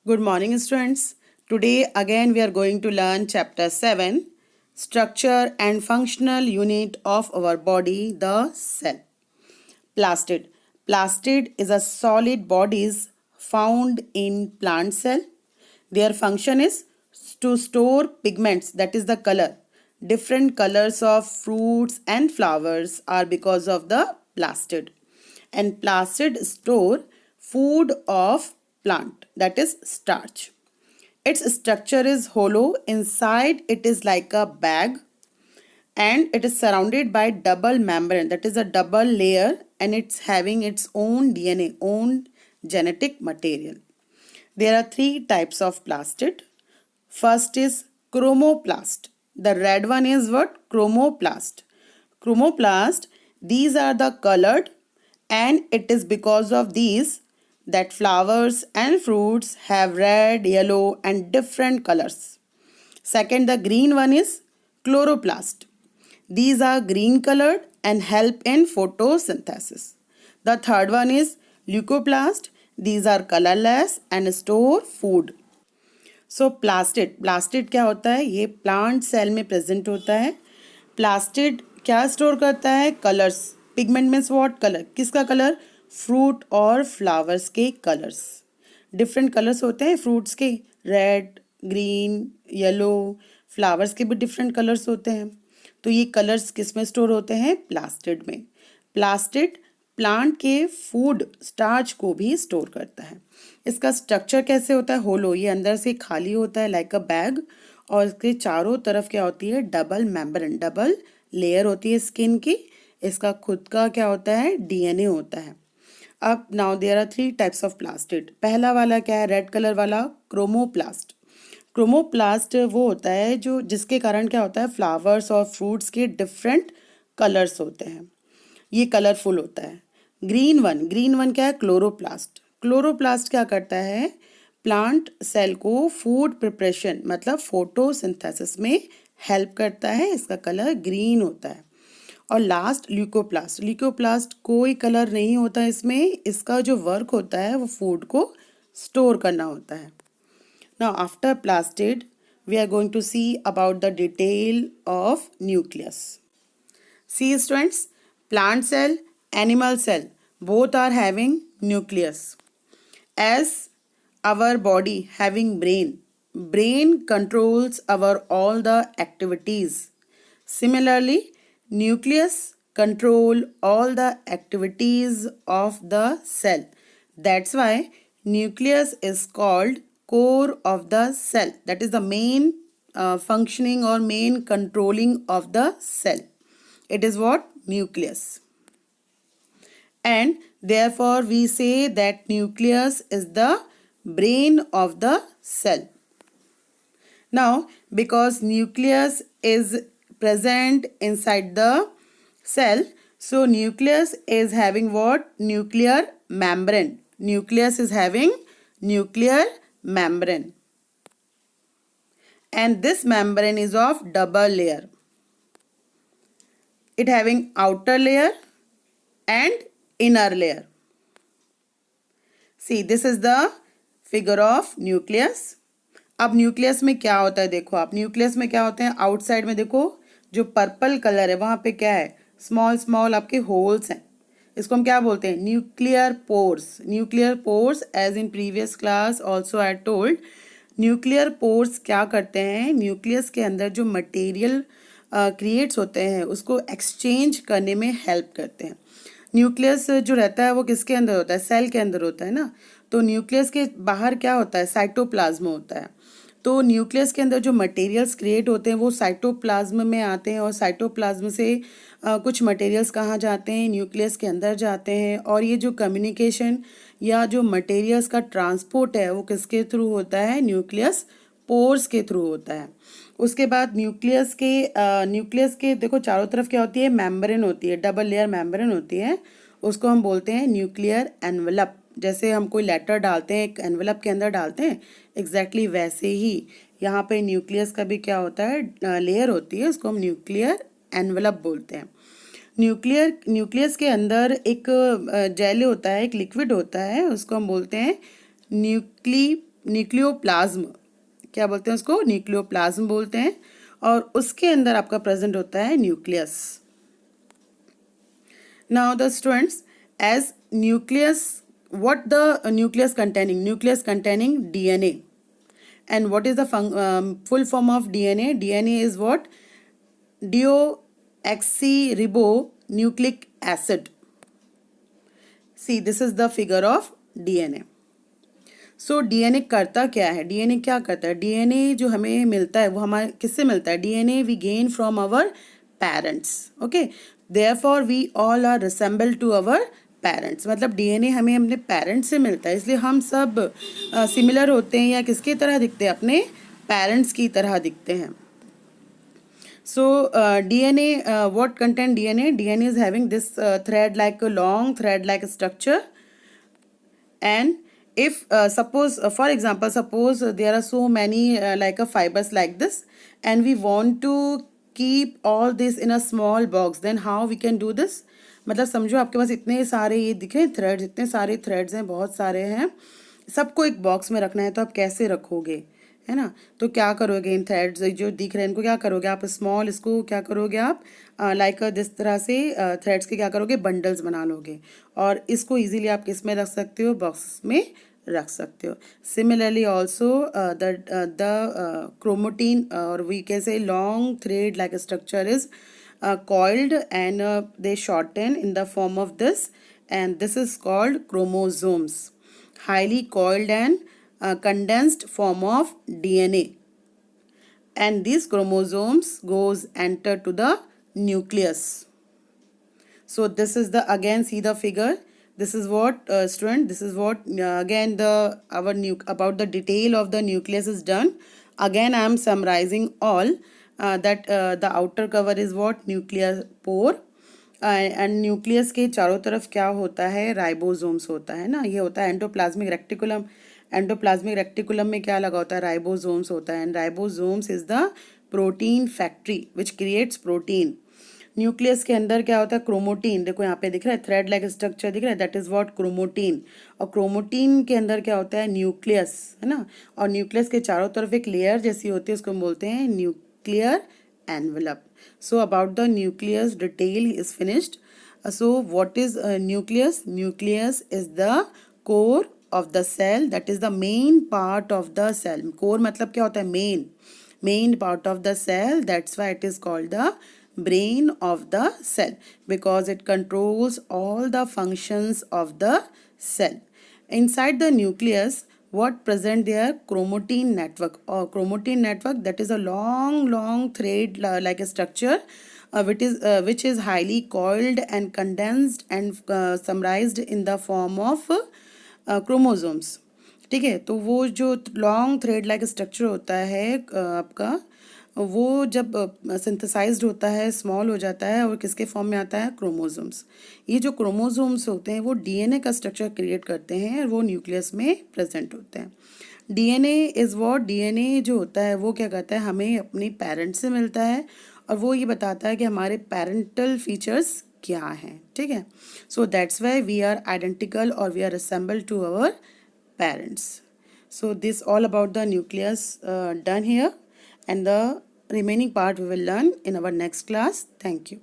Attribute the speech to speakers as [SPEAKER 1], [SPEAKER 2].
[SPEAKER 1] Good morning, students. Today again we are going to learn chapter 7, structure and functional unit of our body, the cell. Plastid. Plastid is a solid bodies found in plant cell. Their function is to store pigments, that is the color. Different colors of fruits and flowers are because of the plastid. And plastid store food of plant, that is starch. Its structure is hollow. Inside it is like a bag and it is surrounded by double membrane, that is a double layer, and it's having its own DNA, own genetic material. There are three types of plastid. First is chromoplast. The red one is what? Chromoplast. Chromoplast, these are the colored, and it is because of these that flowers and fruits have red, yellow and different colors. Second, the green one is chloroplast. These are green colored and help in photosynthesis. The third one is leucoplast. These are colorless and store food. So plastid क्या होता है? ये plant cell में present होता है. Plastid क्या store करता है? Colours. Pigment means what? Colour. किसका कलर? फ्रूट और फ्लावर्स के कलर्स. डिफरेंट कलर्स होते हैं फ्रूट्स के, रेड, ग्रीन, येलो. फ्लावर्स के भी डिफरेंट कलर्स होते हैं. तो ये कलर्स किस में स्टोर होते हैं? प्लास्टिड में. प्लास्टिड प्लांट के फूड स्टार्च को भी स्टोर करता है. इसका स्ट्रक्चर कैसे होता है? होलो. ये अंदर से खाली होता है लाइक अ बैग, और इसके चारों तरफ क्या होती है? डबल मेम्ब्रेन, डबल लेयर होती है स्किन की. इसका खुद का क्या होता है? डीएनए होता है. अब now there are three types of plastid. पहला वाला क्या है? रेड कलर वाला क्रोमोप्लास्ट. क्रोमोप्लास्ट वो होता है जो जिसके कारण क्या होता है? फ्लावर्स और फ्रूट्स के डिफरेंट कलर्स होते हैं. ये कलरफुल होता है. ग्रीन वन क्या है? क्लोरोप्लास्ट. क्लोरोप्लास्ट क्या करता है? प्लांट सेल को फूड प्रिपरेशन मतलब फोटोसिंथेसिस में हेल्प करता है. इसका कलर ग्रीन होता है. और लास्ट ल्यूकोप्लास्ट. ल्यूकोप्लास्ट कोई कलर नहीं होता इसमें. इसका जो वर्क होता है वो फूड को स्टोर करना होता है. Now after plastid we are going to see about the detail of nucleus. See students, plant cell, animal cell, both are having nucleus. As our body having brain controls our all the activities. Similarly, nucleus control all the activities of the cell. That's why nucleus is called core of the cell. That is the main functioning or main controlling of the cell. It is what? Nucleus. And therefore we say that nucleus is the brain of the cell. Now because nucleus is present inside the cell, so nucleus is having what? Nuclear membrane. Nucleus is having nuclear membrane, and this membrane is of double layer. It having outer layer and inner layer. See, this is the figure of nucleus. अब nucleus में क्या होता है देखो आप. Nucleus में क्या होते हैं? आउटसाइड में देखो जो पर्पल कलर है वहां पे क्या है? स्मॉल स्मॉल आपके होल्स हैं. इसको हम क्या बोलते हैं? Nuclear pores. Nuclear pores, as in previous class also I told, nuclear pores क्या करते हैं? न्यूक्लियस के अंदर जो मटेरियल क्रिएट्स होते हैं उसको एक्सचेंज करने में हेल्प करते हैं. न्यूक्लियस जो रहता है वो किसके अंदर होता है? सेल के अंदर होता है ना. तो न्यूक्लियस के बाहर क्या होता है? साइटोप्लाज्म होता है. तो न्यूक्लियस के अंदर जो मटेरियल्स क्रिएट होते हैं वो साइटोप्लाज्म में आते हैं, और साइटोप्लाज्म से कुछ मटेरियल्स कहाँ जाते हैं? न्यूक्लियस के अंदर जाते हैं. और ये जो कम्युनिकेशन या जो मटेरियल्स का ट्रांसपोर्ट है वो किसके थ्रू होता है? न्यूक्लियस पोर्स के थ्रू होता है. उसके बाद न्यूक्लियस के देखो चारों तरफ क्या होती है? मेम्ब्रेन होती है, डबल लेयर मेम्ब्रेन होती है. उसको हम बोलते हैं न्यूक्लियर एनवेलप. जैसे हम कोई लेटर डालते हैं एक एनवेलप के अंदर डालते हैं, एग्जैक्टली वैसे ही यहाँ पे न्यूक्लियस का भी क्या होता है? लेयर होती है. उसको हम न्यूक्लियर एनवेलप बोलते हैं. न्यूक्लियस के अंदर एक जेल होता है, एक लिक्विड होता है, उसको हम बोलते हैं न्यूक्ली न्यूक्लियोप्लाज्म, क्या बोलते हैं उसको, न्यूक्लियोप्लाज्म बोलते हैं, और उसके अंदर आपका प्रेजेंट होता है nucleus. Now the students, as nucleus, what the nucleus containing DNA. And what is the full form of DNA? DNA is what? Deoxyribonucleic acid. See, this is the figure of DNA. So DNA करता क्या है, DNA क्या करता है, DNA जो हमें मिलता है वो हमारे किससे मिलता है, DNA we gain from our parents. Okay, therefore we all are resemble to our parents. मतलब डीएनए हमें अपने पेरेंट्स से मिलता है, इसलिए हम सब सिमिलर होते हैं या किसकी तरह दिखते हैं, अपने पेरेंट्स की तरह दिखते हैं. So DNA, what contain DNA? DNA is having this thread like a long thread like structure. And if suppose for example, suppose there are so many like a fibers like this, and we want to keep all this in a small box, then how we can do this? मतलब समझो आपके पास इतने सारे ये दिखे threads, इतने सारे threads हैं, बहुत सारे हैं, सबको एक बॉक्स में रखना है, तो आप कैसे रखोगे, है ना. तो क्या करोगे, इन थ्रेड्स जो दिख रहे हैं इनको क्या करोगे आप, स्मॉल इसको क्या करोगे आप, लाइक दिस तरह से थ्रेड्स के क्या करोगे, बंडल्स बना लोगे, और इसको इजीली आप किस में रख सकते हो, बॉक्स में रख सकते हो. सिमिलरली ऑल्सो द क्रोमोटीन और we can say long thread like structure is coiled and they shorten in the form of this, and this is called chromosomes, highly coiled and condensed form of DNA. And these chromosomes goes enter to the nucleus. So this is the, again see the figure, this is what student, this is what again the about the detail of the nucleus is done. Again I am summarizing all that the outer cover is what, nuclear pore, and nucleus के चारों तरफ क्या होता है, ribosomes होता है ना, ये होता है एंडोप्लाज्मिक रेक्टिकुलम. एंडोप्लाज्मिक रेक्टिकुलम में क्या लगा होता है, राइबोसोम्स होता है, and ribosomes is the protein factory which creates protein. Nucleus के अंदर क्या होता है, क्रोमोटीन, देखो यहाँ पे दिख रहा है थ्रेड लाइक स्ट्रक्चर दिख रहा है, दैट इज व्हाट, क्रोमोटीन. और क्रोमोटीन के अंदर क्या होता है, न्यूक्लियस, है ना, और न्यूक्लियस के चारों तरफ एक लेयर जैसी होती है, उसको हम बोलते हैं nuclear envelope. So about the nucleus detail is finished. So what is nucleus? Nucleus is the core of the cell, that is the main part of the cell. Core मतलब क्या होता है, main part of the cell, that's why it is called the brain of the cell, because it controls all the functions of the cell. Inside the nucleus, what present there, chromatin network, or chromatin network, that is a long thread like a structure which is highly coiled and condensed and summarized in the form of chromosomes. ठीक है, तो वो जो long thread like structure होता है आपका, वो जब सिंथेसाइज्ड होता है, स्मॉल हो जाता है, और किसके फॉर्म में आता है, क्रोमोसोम्स. ये जो क्रोमोसोम्स होते हैं वो डीएनए का स्ट्रक्चर क्रिएट करते हैं, और वो न्यूक्लियस में प्रेजेंट होते हैं. डीएनए इज़ व्हाट, डीएनए जो होता है वो क्या कहता है, हमें अपने पेरेंट्स से मिलता है, और वो ये बताता है कि हमारे पेरेंटल फीचर्स क्या हैं. ठीक है, so that's why we are identical और we are assemble to our parents. So this all about the nucleus done here, and the remaining part we will learn in our next class. Thank you.